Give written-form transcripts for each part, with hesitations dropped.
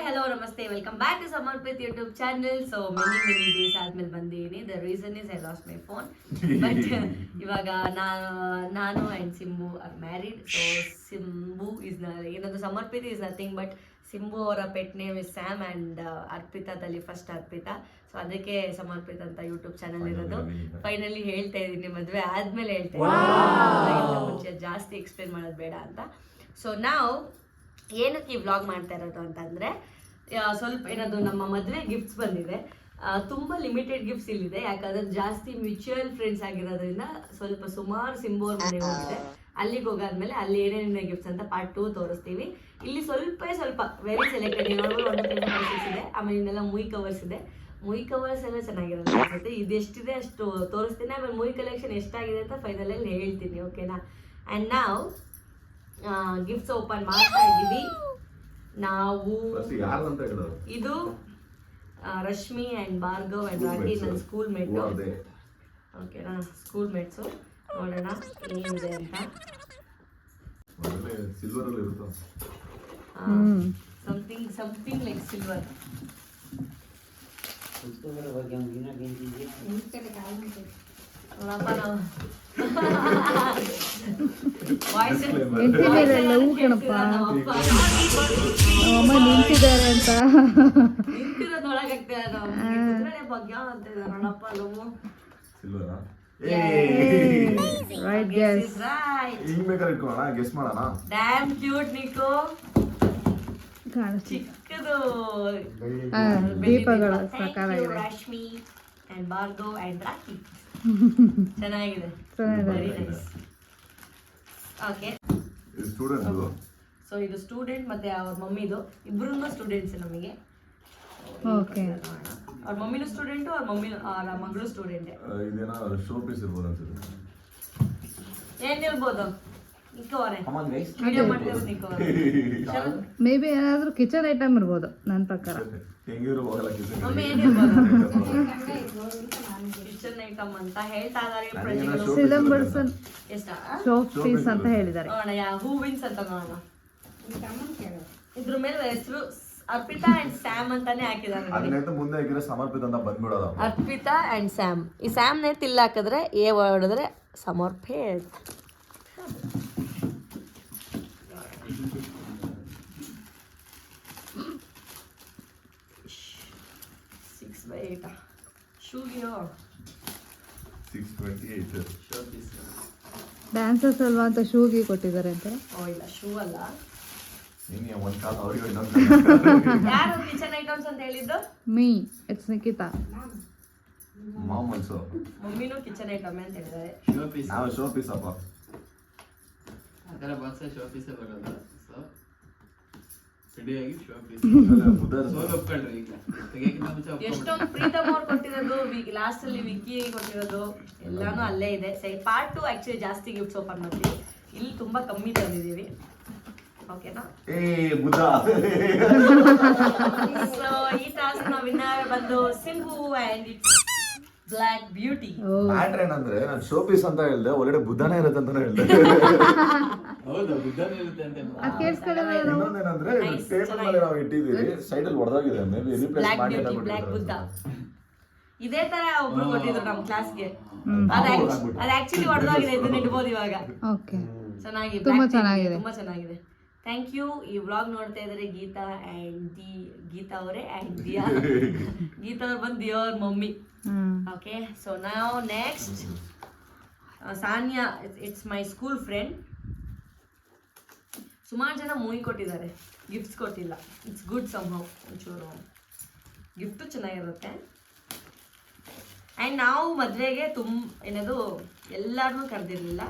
hello, namaste. Welcome back to Samarpit YouTube channel. So many days ಆದ್ಮೇಲೆ ಬಂದಿದ್ದೀನಿ. The reason is I lost my phone. But ಇವಾಗ ನಾನು and Simbu are married. So Simbu is ಏನದು Samarpit is nothing but Simbu ಅವರ pet name is Sam and ಅರ್ಪಿತಾದಲ್ಲಿ first Arpita. So ಅದಕ್ಕೆ ಸಮರ್ಪಿತ ಅಂತ ಯೂಟ್ಯೂಬ್ ಚಾನಲ್ ಇರೋದು. ಫೈನಲಿ ಹೇಳ್ತಾ ಇದ್ದೀನಿ, ಮದುವೆ ಆದ್ಮೇಲೆ ಹೇಳ್ತಾ ಇದ್ದೀನಿ, ಮುಂಚೆ ಜಾಸ್ತಿ ಎಕ್ಸ್ಪ್ಲೇನ್ ಮಾಡೋದು ಬೇಡ ಅಂತ. ಸೊ ನಾವು ಏನಕ್ಕೆ ಈ ವ್ಲಾಗ್ ಮಾಡ್ತಾ ಇರೋದು ಅಂತಂದರೆ, ಸ್ವಲ್ಪ ಏನದು ನಮ್ಮ ಮದುವೆ ಗಿಫ್ಟ್ಸ್ ಬಂದಿದೆ. ತುಂಬ ಲಿಮಿಟೆಡ್ ಗಿಫ್ಟ್ಸ್ ಇಲ್ಲಿದೆ, ಯಾಕಂದ್ರೆ ಜಾಸ್ತಿ ಮ್ಯೂಚುವಲ್ ಫ್ರೆಂಡ್ಸ್ ಆಗಿರೋದ್ರಿಂದ ಸ್ವಲ್ಪ ಸುಮಾರು ಸಿಂಬೋರ್ ಮನೆಗೆ ಹೋಗಿದೆ. ಅಲ್ಲಿಗೆ ಹೋಗಾದ್ಮೇಲೆ ಅಲ್ಲಿ ಏನೇನು ಗಿಫ್ಟ್ಸ್ ಅಂತ ಪಾರ್ಟ್ 2 ತೋರಿಸ್ತೀವಿ. ಇಲ್ಲಿ ಸ್ವಲ್ಪ ವೆರಿ ಸೆಲೆಕ್ಟೆಡ್ ಇದೆ. ಆಮೇಲೆ ಇನ್ನೆಲ್ಲ ಮುಯ್ ಕವರ್ಸ್ ಇದೆ. ಮುಯ್ ಕವರ್ಸ್ ಎಲ್ಲ ಚೆನ್ನಾಗಿರೋದು ಅನ್ಸುತ್ತೆ. ಇದು ಎಷ್ಟಿದೆ ಅಷ್ಟು ತೋರಿಸ್ತೀನಿ. ಆಮೇಲೆ ಮುಯ್ ಕಲೆಕ್ಷನ್ ಎಷ್ಟಾಗಿದೆ ಅಂತ ಫೈನಲಲ್ಲಿ ಹೇಳ್ತೀನಿ, ಓಕೆನಾ? ಆ್ಯಂಡ್ ನಾವು ಗಿಫ್ಟ್ಸ್ ಓಪನ್ ಮಾಡ್ತಾ ಇದ್ದೀವಿ. ನಾವು ಇದು ರಶ್ಮಿ ಆ್ಯಂಡ್ ಭಾರ್ಗವ್ ಆ್ಯಂಡ್ ರಾಗಿ ನನ್ನ ಸ್ಕೂಲ್ ಮೇಟು, ಓಕೆನಾ? School mates. ನೋಡೋಣ ಏನಿದೆ ಅಂತ. Something like silver. ನಿಂತಿದ್ದಾರೆ ಅಂತ ನಿಂತಿರೋದೊಳಗಾಗ್ತದೆ ಭಾಗ್ಯ ಅಂತ ನೋಡಪ್ಪ. ಡ್ಯಾಮ್ ಕ್ಯೂಟ್ ನಿಕೋ. ಚಿಕ್ಕದು ದೀಪಗಳ Rashmi and Bhargav and Rocky. ಚೆನ್ನಾಗಿದೆ, ವೆರಿ ನೈಸ್. ಓಕೆ, ಸೊ ಇದು ಸ್ಟೂಡೆಂಟ್ ಮತ್ತೆ ಅವ್ರ ಮಮ್ಮಿದು, ಇಬ್ರು ಸ್ಟೂಡೆಂಟ್ಸ್ ನಮಗೆ. ಓಕೆ, ಅವ್ರ ಮಮ್ಮಿನೂ ಸ್ಟೂಡೆಂಟು, ಅವ್ರ ಮಗಳು ಸ್ಟೂಡೆಂಟ್. ಏನಿರ್ಬೋದು ಮೇ ಬಿ ಏನಾದ್ರೂ ಕಿಚನ್ ಐಟಮ್ ಇರ್ಬೋದು ನನ್ನ ಪ್ರಕಾರ. ಕಿಚನ್ ಐಟಮ್ ಅಂತ ಹೇಳ್ತಾ ಇದ್ದಾರೆ. ಸಿಲಂಬರ್ಸನ್ ಸೋಪ್ ಪೀಸ್ ಅಂತ ಹೇಳಿದ್ದಾರೆ. ಹೂವಿನ್ಸ್ ಅಂತ ನೋಡೋಣ. ಇದ್ರ ಮೇಲೆ ಹೆಸರು ಅರ್ಪಿತಾ ಅಂಡ್ ಸ್ಯಾಮ್ ಅಂತಾನೆ ಹಾಕಿದ್ದಾರೆ. ಮುಂದೆ ಹಾಕಿದ್ರೆ ಸಮರ್ಪಿತ ಅಂತ ಬಂದ್ಬಿಡೋದು. Arpita and Sam. ಈ ಸ್ಯಾಮ್ ನೇ ತಿಲ್ಲ ಹಾಕಿದ್ರೆ ಎ ಹೊಡೆದ್ರೆ ಸಮರ್ಪಿತ್. 6x8 ಶೂಗಿಯೋ 628 ಡ್ಯಾನ್ಸರ್ಸ್ ಅಲ್ವಾ ಅಂತ ಶೂಗೆ ಕೊಟ್ಟಿದ್ದಾರೆ ಅಂತ. ಓ ಇಲ್ಲ, ಶೂ ಅಲ್ಲ. ನೀನೇ ಒಂದು ಕಾಲ ಅವರಿಗೆ ಯಾರು ಕಿಚನ್ ಐಟಮ್ಸ್ ಅಂತ ಹೇಳಿದ್ದು? Me, it's Nikita. Mom also. ಮಮ್ಮಿನೂ ಕಿಚನ್ ಐಟಮ್ ಅಂತ ಹೇಳಿದ್ದಾರೆ. ನಾವು ಶೋ ಪೀಸ್ ಅಪ್ಪ. ಅದರ ಬಾಕ್ಸ್ ಶೋ ಪೀಸ್ ಬರೋದು. ಸೊ ರೆಡಿಯಾಗಿ ಶೋ ಪೀಸ್ ಸೋಲ್ ಒಪ್ಕೊಂಡ್ರಿ. ಈಗ ತೆಗೆಯಕ್ಕಿಂತ ಮುಂಚೆ ಎಷ್ಟೊಂದು ಪ್ರೀತಮ್ ಅವ್ರು ಕೊಟ್ಟಿರೋದು, ಲಾಸ್ಟ್ ಅಲ್ಲಿ ವಿಕ್ಕಿ ಕೊಟ್ಟಿರೋದು ಎಲ್ಲಾನು ಅಲ್ಲೇ ಇದೆ. ಸರಿ, ಪಾರ್ಟ್ 2 ಆಕ್ಚುಲಿ ಜಾಸ್ತಿ ಗಿಫ್ಟ್ಸ್ ಓಪನ್ ಮಾಡ್ತೀವಿ. ಇಲ್ಲಿ ತುಂಬಾ ಕಮ್ಮಿ ತಂದಿದ್ದೀವಿ, ಓಕೆನಾ? ಸೊ ಈ ಟಾಸ್ಕ್ ನ ವಿನ್ನರ್ ಬಂದು Simbu and it's block beauty. Matter ಏನಂದ್ರೆ ನಾನು ಶೋ ಪೀಸ್ ಅಂತ ಹೇಳ್ದೆ, ಒಳ್ಳೆ ಬುದ್ಧನೇ ಇರುತ್ತೆ ಅಂತ ಹೇಳ್ದೆ. ಹೌದಾ, ಬುದ್ಧನೇ ಇರುತ್ತೆ ಅಂತ. ಇನ್ನೊಂದೇನಂದ್ರೆ ಟೇಬಲ್ ಮೇಲೆ ನಾವು ಇಟ್ಟಿದ್ದೀವಿ, ಸೈಡ್ ಅಲ್ಲಿ ಹೊಡೆದೋಗಿದೆ. ಮೇ ಬಿ ರಿಪ್ಲೇಸ್ ಮಾಡಿ ಅಂತ ಬ್ಲಾಕ್ ಬುದ್ಧ ಇದೇ ತರ ಒಬ್ರು ಕೊಟ್ಟಿದ್ರು ನಮ್ಮ ಕ್ಲಾಸ್ಗೆ. ಅದು ಆಕ್ಚುಲಿ ಹೊಡೆದೋಗಿದೆ, ಇದನ್ನ ಇಡ್ಬೋದು ಇವಾಗ. ಓಕೆ, ಚೆನ್ನಾಗಿದೆ, ತುಂಬಾ ಚೆನ್ನಾಗಿದೆ, ತುಂಬಾ ಚೆನ್ನಾಗಿದೆ. Thank you. ಈ ವ್ಲಾಗ್ ನೋಡ್ತಾ ಇದ್ದಾರೆ ಗೀತಾ ಅವರೇ ಆ್ಯಂಡ್ ದಿಯಾ. ಗೀತಾ ಅವ್ರು ಬಂದು ದಿಯಾ ಅವ್ರ ಮಮ್ಮಿ. ಓಕೆ, ಸೊ ನಾವು next Sanya. It's my school friend. ಸುಮಾರು ಜನ ಮೂವಿ ಕೊಟ್ಟಿದ್ದಾರೆ, ಗಿಫ್ಟ್ಸ್ ಕೊಟ್ಟಿಲ್ಲ. It's good somehow. ಒಂಚೂರು ಗಿಫ್ಟು ಚೆನ್ನಾಗಿರುತ್ತೆ. ಆ್ಯಂಡ್ ನಾವು ಮದುವೆಗೆ ಏನದು ಎಲ್ಲರನ್ನೂ ಕರೆದಿರಲಿಲ್ಲ,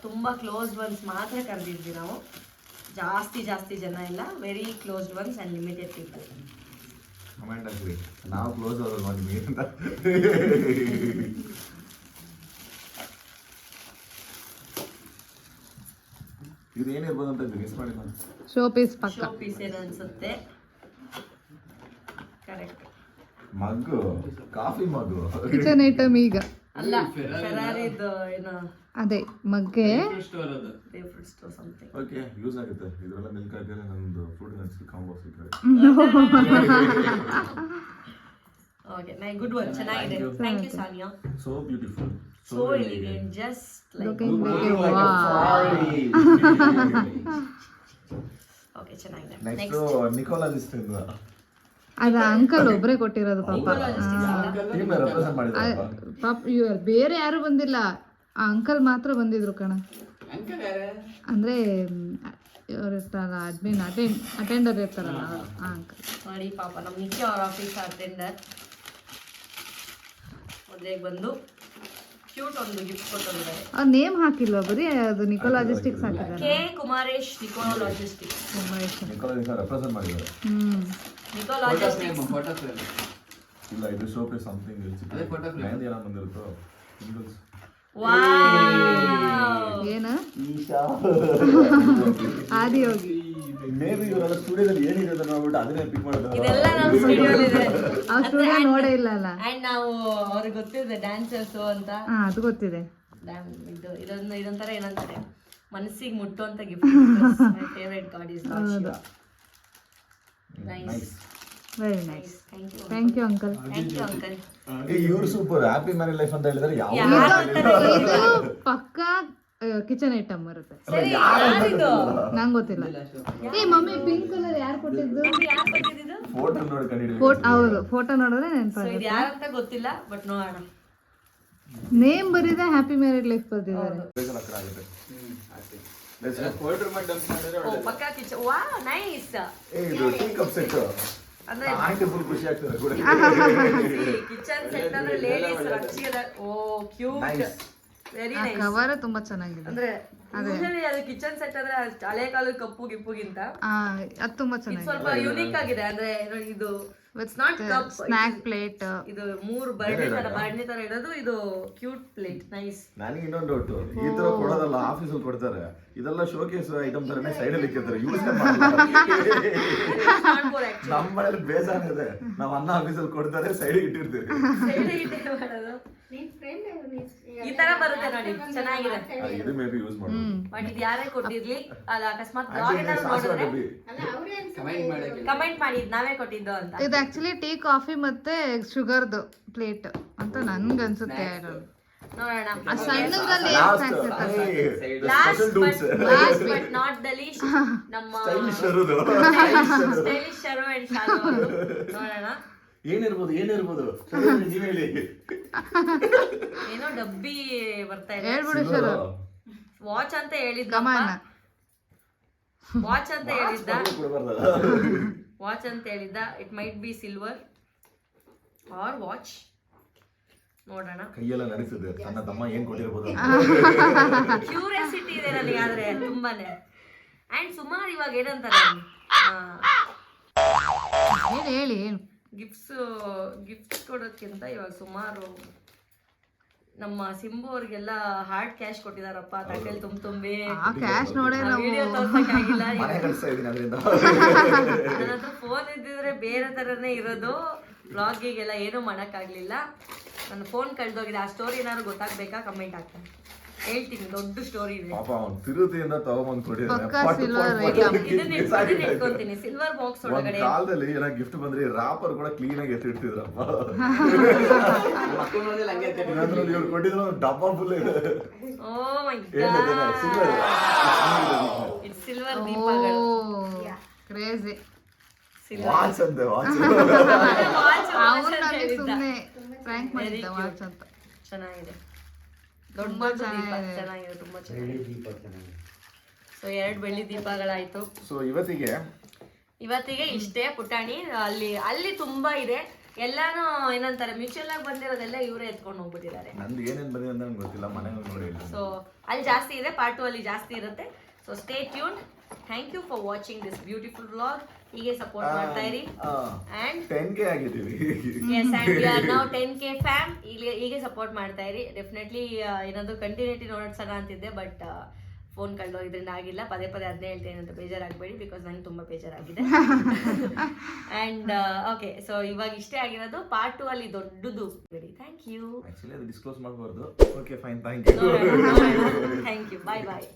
ತುಂಬ ಕ್ಲೋಸ್ ಒನ್ಸ್ ಮಾತ್ರ ಕರೆದಿದ್ವಿ ನಾವು. ಜಾಸ್ತಿ ಜನ ಇಲ್ಲ, very closed once and limited people. Comment ಹಾಕ್ರಿ, ನಾವು ಕ್ಲೋಸ್ ಆಗೋದು ಮಾಡಿ ಅಂತ. ಇದು ಏನಿರ್ಬೋದು ಅಂತ ಗೆಸ್ ಮಾಡಿ ನಾನು. ಶೋ ಪೀಸ್ ಪಕ್ಕ. ಶೋ ಪೀಸ್ ಏನು ಅನ್ಸುತ್ತೆ? ಕರೆಕ್ಟ್. ಮಗ್ಗು, ಕಾಫಿ ಮಗ್ಗು. ಕಿಚನ್ ಐಟಮ್ ಈಗ ಅಲ್ಲ, ಫೆರಾರಿದು ಏನೋ ಅದೇ ಮಗ್ಗೆ ಸ್ಟೋರ್ ಅದು favourite store something. Okay use ಆಗುತ್ತೆ ಇದರೆಲ್ಲ ಮಿಲ್ಕ್ ಹಾಕಿದ್ರೆ ನಂದು ಫುಡ್ ನೆನ್ಸಿ ಕಾಂಬೋ ಸಿಗ್ತದೆ. ಓಕೆ ನೈ ಗುಡ್ ಒನ್ ಚೆನ್ನಾಗಿದೆ. Thank you Saniya. So beautiful, so elegant, just like Looking very okay ಚೆನ್ನಾಗಿದೆ. ನೆಕ್ಸ್ಟ್ ನಿಕೋಲಾಜಿಸ್ಟ್ ಇಂದ ಅದ ಅಂಕಲ್ ಒಬ್ರೇ ಕೊಟ್ಟಿರೋದು ಪಾಪ. ಟೀಮ್ ರೆಪ್ರೆಸೆಂಟ್ ಮಾಡಿದ್ರು. ಪಾಪ ಬೇರೆ ಯಾರು ಬಂದಿಲ್ಲ, ಆ ಅಂಕಲ್ ಮಾತ್ರ ಬಂದಿದ್ರು ಕಣ. ಅಂಕಲ್ ಯಾರೇ ಅಂದ್ರೆ ಇವ್ರು ಇರ್ತಾರಲ್ಲ ಅಡ್ಮಿನ್ ಅಟೆಂಡರ್ ಇರ್ತಾರಲ್ಲ ಆ ಅಂಕಲ್. ನೋಡಿ ಪಾಪ ನಮ್ಮ ನಿಖಿ ಅವ್ರ ಆಫೀಸ್ ಅಟೆಂಡರ್ ಮೊದಲೇ ಬಂದು ಕ್ಯೂಟ್ ಒಂದು ಗಿಫ್ಟ್ ಕೊಟ್ಟಿದ್ದಾರೆ. ಅವ್ರ ನೇಮ್ ಹಾಕಿಲ್ವಾ, ಬರೀ ಅದು ನಿಕೋಲಾಜಿಸ್ಟಿಕ್ಸ್ ಹಾಕಿದ್ದಾರೆ. K Kumaresh Nicola logistics. Nicola logist represent ಮಾಡಿದ್ದಾರೆ. ನಿಕೋಲಾ ಲಾಜಿಸ್ಟಿಕ್ಸ್ ಫೋಟೋ ಫ್ರೇಮ್ ಇಲ್ಲ ಇದು ಶೋಪ್ ಇಸ್ ಸಮಥಿಂಗ್ ಅದೇ photo frame. ಮೆಹಂದಿ ಏನೋ ಬಂದಿರುತ್ತೋ ಸಿಂಗಲ್ಸ್. ವಾವ್ ಏನು ಈಶಾ ಆದಿ ಹೋಗಿ ಮೇಬಿ ಇವರೆಲ್ಲ ಸ್ಟುಡಿಯೋದಲ್ಲಿ ಏನಿದೆ ಅಂತ ನೋಡ್ಬಿಟ್ಟು ಅದನ್ನೇ ಪಿಕ್ ಮಾಡೋದು. ಇದೆಲ್ಲ ನಮ್ಮ ಸ್ಟುಡಿಯೋದಲ್ಲಿ ಇದೆ. ಆ ಸ್ಟುಡಿಯೋ ನೋಡೇ ಇಲ್ಲ ಅಲ್ಲ. ಅಂಡ್ ನಾವು ಅವ್ರಿಗೆ ಗೊತ್ತಿದೆ ಡ್ಯಾನ್ಸರ್ಸ್ ಅಂತ. ಹಾ ಅದು ಗೊತ್ತಿದೆ. ಇದೊಂಥರ ಏನಂತಾರೆ ಮನಸ್ಸಿಗೆ ಮುಟ್ಟುವಂತ gift. My favourite god is lord Shiva. Nice, very nice. Thank you, thank you uncle. Thank you uncle. ಇವ್ರು ಸೂಪರ್ ಹ್ಯಾಪಿ ಮ್ಯಾರೇಜ್ ಲೈಫ್ ಅಂತ ಹೇಳಿದ್ರೆ ಯಾವ ಇದು ಪಕ್ಕಾ ಕಿಚನ್ ಐಟಮ್ ಬರುತ್ತೆ. ಸರಿ ಯಾರಿದು? ನಂಗೆ ಗೊತ್ತಿಲ್ಲ. ಏ ಮಮ್ಮಿ ಪಿಂಕ್ ಕಲರ್ ಯಾರು ಕೊಟ್ಟಿದ್ದು? ಯಾರು ಕೊಟ್ಟಿದ್ದು? ಫೋಟೋ ನೋಡಿ ಕಂಡಿಡಿ. ಹೌದು, ಫೋಟೋ ನೋಡಿದ್ರೆ ಸೊ ನೆನಪಾಗುತ್ತೆ. ಇದು ಯಾರಂತ ಗೊತ್ತಿಲ್ಲ, ಬಟ್ ನೋಡೋಣ. ನೇಮ್ ಬರಿದೆ ಹ್ಯಾಪಿ ಮ್ಯಾರಿಡ್ ಲೈಫ್ ಬರ್ದಿದ್ದಾರೆ. ಆಗುತ್ತೆ. ಫೋಟೋ ಮಾಡಿ ಡಂಪ್ ಮಾಡಿದ್ರೆ ಓ ಪಕ್ಕಾ ಕಿಚನ್. Wow nice. ಇದು ಟೀ ಕಪ್ ಸೆಟ್ ಅಂದ್ರೆ ಆಂಟಿ ಫುಲ್ ಖುಷಿ ಆಗ್ತದೆ ಕೂಡ. ಕಿಚನ್ ಸೆಟ್ ಅಂದ್ರೆ ಲೇಡೀಸ್ ರಕ್ಷಿದ. ಓ ಕ್ಯೂಟ್, Nice. ವೆರಿ ಆ ನೈಸ್. ಕವರ್ ತುಂಬಾ ಚೆನ್ನಾಗಿದೆ. ಅಂದ್ರೆ usually ಅದು ಕಿಚನ್ ಸೆಟ್ ಅಂದ್ರೆ ಹಳೆ ಕಾಲದ ಕಪ್ಪು ಗಿಪ್ಪುಗಿಂತ ಅದು ತುಂಬಾ ಇದು ಚೆನ್ನಾಗಿದೆ. ಸ್ವಲ್ಪ ಯುನಿಕ್ ಆಗಿದೆ. ಅಂದ್ರೆ ಇದು it's not cup, snack plate. ಇದು 3 ಬರ್ಣಿ ತರ ಇರೋದು. ಇದು ಕ್ಯೂಟ್ ಪ್ಲೇಟ್, ನೈಸ್. ನನಗೆ ಇನ್ನೊಂದು ಡೌಟ್, ಈ ತರ ಕೊಡೋದಲ್ಲ ಆಫೀಸಲ್ಲಿ ಕೊಡ್ತಾರೆ, ಇದೆಲ್ಲ ಶೋಕೇಸ್ ಐಟಮ್ ತರನೇ ಸೈಡ್ ಅಲ್ಲಿ ಇಕ್ಕಿರ್ತಾರೆ, ಯೂಸ್ ನಮ್ಮ ಮನೇಲಿ ಬೇಜಾನಿದೆ. ನಾವ್ ಅನ್ನ ಆಫೀಸಲ್ಲಿ ಕೊಡ್ತಾರೆ ಸೈಡ್ ಇಟ್ಟಿರ್ತೀವಿ. ಈ ತರ ಬರುತ್ತೆ ನೋಡಿ, ಚೆನ್ನಾಗಿದೆ. ಇದು ಮೇ ಬಿ ಯೂಸ್ ಮಾಡೋದು. ಬಟ್ ಇದು ಯಾರೇ ಕೊಟ್ಟಿರ್ಲಿ ಅಲ್ಲ, ಅಕಸ್ಮಾತ್ ಬ್ಲಾಗ್ ಏನಾದ್ರು ನೋಡಿದ್ರೆ ಕಮೆಂಟ್ ಮಾಡಕ್ಕೆ ಕಮೆಂಟ್ ಮಾಡಿ ಇದ್ ನಾವೇ ಕೊಟ್ಟಿದ್ದು ಅಂತ. ಇದು ಆಕ್ಚುಲಿ ಟೀ ಕಾಫಿ ಮತ್ತೆ ಶುಗರ್ದು ಪ್ಲೇಟ್ ಅಂತ ನನ್ಗೆ ಅನ್ಸುತ್ತೆ. ನೋಡೋಣ. ಆ ಸಣ್ಣದ್ರಲ್ಲಿ last but not the least ನಮ್ಮ ಸ್ಟೈಲಿಶ್ ಶರು ಅಂಡ್ ಶಾಲು ಅವರು. ನೋಡೋಣ ಏನಿರ್ಬೋದು ನೀವ್ ಹೇಳಿ. ಏನೋ ಡಬ್ಬಿ ಬರ್ತಾ ಇದೆ. ಹೇಳ್ಬಿಡು ಶರು. ವಾಚ್ ಅಂತ ಹೇಳಿದ್ದ. ಗಮನ. ವಾಚ್ ಅಂತ ಹೇಳಿದ್ದ. ಕೊಡ್ಬಾರ್ದಲ್ಲ. ವಾಚ್ ಅಂತ ಹೇಳಿದ್ದ. It might be silver or watch. ನೋಡೋಣ. ಕೈಯೆಲ್ಲ ನಡೆಸಿದೆ ನನ್ನ ತಮ್ಮ ಏನ್ ಕೊಟ್ಟಿರ್ಬೋದು. ಕ್ಯೂರಿಯಾಸಿಟಿ ಇದೆ ನನಗೆ ಆದ್ರೆ ತುಂಬಾನೇ. ಅಂಡ್ ಸುಮಾರು ಇವಾಗ ಏನಂತಾರೆ ಹೇಳಿ ಗಿಫ್ಟ್ಸ್ ಕೊಡೋದ್ಕಿಂತ ಇವಾಗ ಸುಮಾರು ನಮ್ಮ ಸಿಂಬು ಅವ್ರಿಗೆಲ್ಲ ಹಾರ್ಡ್ ಕ್ಯಾಶ್ ಕೊಟ್ಟಿದಾರಪ್ಪ, ತಟ್ಟೆಲಿ ತುಂಬಿ. ಆ ಕ್ಯಾಶ್ ನೋಡೇ ನಾವು ವಿಡಿಯೋ ತೋರ್ಸಕ್ಕಾಗಿಲ್ಲ. ಮನೆ ಕಳಿಸ್ತಾ ಇದೀನಿ ಅದರಿಂದ. ನನ್ನ ಹತ್ರ ಫೋನ್ ಇದ್ದಿದ್ರೆ ಬೇರೆ ತರನೇ ಇರೋದು. ಬ್ಲಾಗಿಗೆಲ್ಲ ಏನೂ ಮಾಡಕ್ಕಾಗ್ಲಿಲ್ಲ. ನನ್ನ ಫೋನ್ ಕಳ್ದೋಗಿದೆ. ಆ ಸ್ಟೋರಿ ಏನಾದ್ರು ಗೊತ್ತಾಗ್ಬೇಕಾ ಕಮೆಂಟ್ ಹಾಕ್ತಾನೆ, ಹೇಳ್ತೀನಿ. ದೊಡ್ಡ ಸ್ಟೋರಿ ಇದೆ. ಪಾಪ ಅವ್ನು ತಿರುತಿಯಿಂದ ತಗೊಂಬಂದು ಪಕ್ಕಾ silver ಇದನ್ನ ಇಟ್ಕೊಂತೀನಿ ಸಿಲ್ವರ್ ಬಾಕ್ಸ್ ಒಳಗಡೆ. ಕಾಲದಲ್ಲಿ ಏನೋ ಗಿಫ್ಟ್ ಬಂದ್ರೆ ರಾಪರ್ ಕೂಡ ಕ್ಲೀನ್ ಆಗಿ ಎತ್ತಿಡ್ತಿದ್ರಪ್ಪ. ಇವ್ರು ಕೊಟ್ಟಿದ್ರು ಡಬ್ಬ ಫುಲ್ ಇದೆ. ಓ ಮೈ ಗಾಡ್, ಇಟ್ಸ್ ಸಿಲ್ವರ್ ದೀಪಗಳು. ಕ್ರೇಜಿ. ವಾಚ್ ಅಂತೆ ವಾಚ್. ಅವ್ರು ನನಗೆ ಸುಮ್ಮನೆ ಫ್ರ್ಯಾಂಕ್ ಮಾಡಿದ್ದ ವಾಚ್ ಅಂತ. ಚೆನ್ನಾಗಿದೆ, ದೊಡ್ಡ ದೀಪ ಚೆನ್ನಾಗಿದೆ, ತುಂಬಾ ಚೆನ್ನಾಗಿದೆ. ಸೊ 2 ಬೆಳ್ಳಿ ದೀಪಗಳಾಯ್ತು. ಸೊ ಇವತ್ತಿಗೆ ಇಷ್ಟೇ ಪುಟಾಣಿ. ಅಲ್ಲಿ ತುಂಬಾ ಇದೆ. ಎಲ್ಲಾನು ಏನಂತಾರೆ ಮ್ಯೂಚುವಲ್ ಆಗಿ ಬಂದಿರೋದೆಲ್ಲ ಇವರೇ ಎತ್ಕೊಂಡು ಹೋಗ್ಬಿಟ್ಟಿದ್ದಾರೆ. ನಂದು ಏನೇನ್ ಬಂದಿದೆ ಅಂತ ನಂಗೆ ಗೊತ್ತಿಲ್ಲ, ಮನೆಯಲ್ಲಿ ನೋಡಿ. ಸೊ ಅಲ್ಲಿ ಜಾಸ್ತಿ ಇದೆ, ಪಾರ್ಟ್ 2 ಅಲ್ಲಿ ಜಾಸ್ತಿ ಇರುತ್ತೆ. So stay tuned. Thank you for watching this beautiful vlog. ಹೀಗೆ ಸಪೋರ್ಟ್ ಮಾಡ್ತಾ ಇರಿ. ಅಂಡ್ 10K ಆಗಿದ್ದೀವಿ. Yes, and we are now 10K fam. ಹೀಗೆ ಸಪೋರ್ಟ್ ಮಾಡ್ತಾ ಇರಿ. ಡೆಫಿನೆಟ್ಲಿ ಏನಾದ್ರು ಕಂಟಿನ್ಯೂಟಿ ನೋಡ್ಸೋಣ ಅಂತಿದ್ದೆ, ಬಟ್ ಫೋನ್ ಕಳ್ದೋಗಿದ್ರಿಂದ ಆಗಿಲ್ಲ. ಪದೇ ಅದನ್ನೇ ಹೇಳ್ತೇನೆ ಅಂತ ಬೇಜಾರಾಗಬೇಡಿ, ಬಿಕಾಸ್ ನಂಗೆ ತುಂಬ ಬೇಜಾರಾಗಿದೆ. ಆ್ಯಂಡ್ ಓಕೆ, ಸೊ ಇವಾಗ ಇಷ್ಟೇ ಆಗಿರೋದು. ಪಾರ್ಟ್ 2 ಅಲ್ಲಿ ದೊಡ್ಡದು ಬಿಡಿ. Thank you. ಆಕ್ಚುಲಿ ಅದು ಡಿಸ್ಕ್ಲೋಸ್ ಮಾಡಬಾರ್ದು. Okay fine, thank you. Thank you. Bye bye.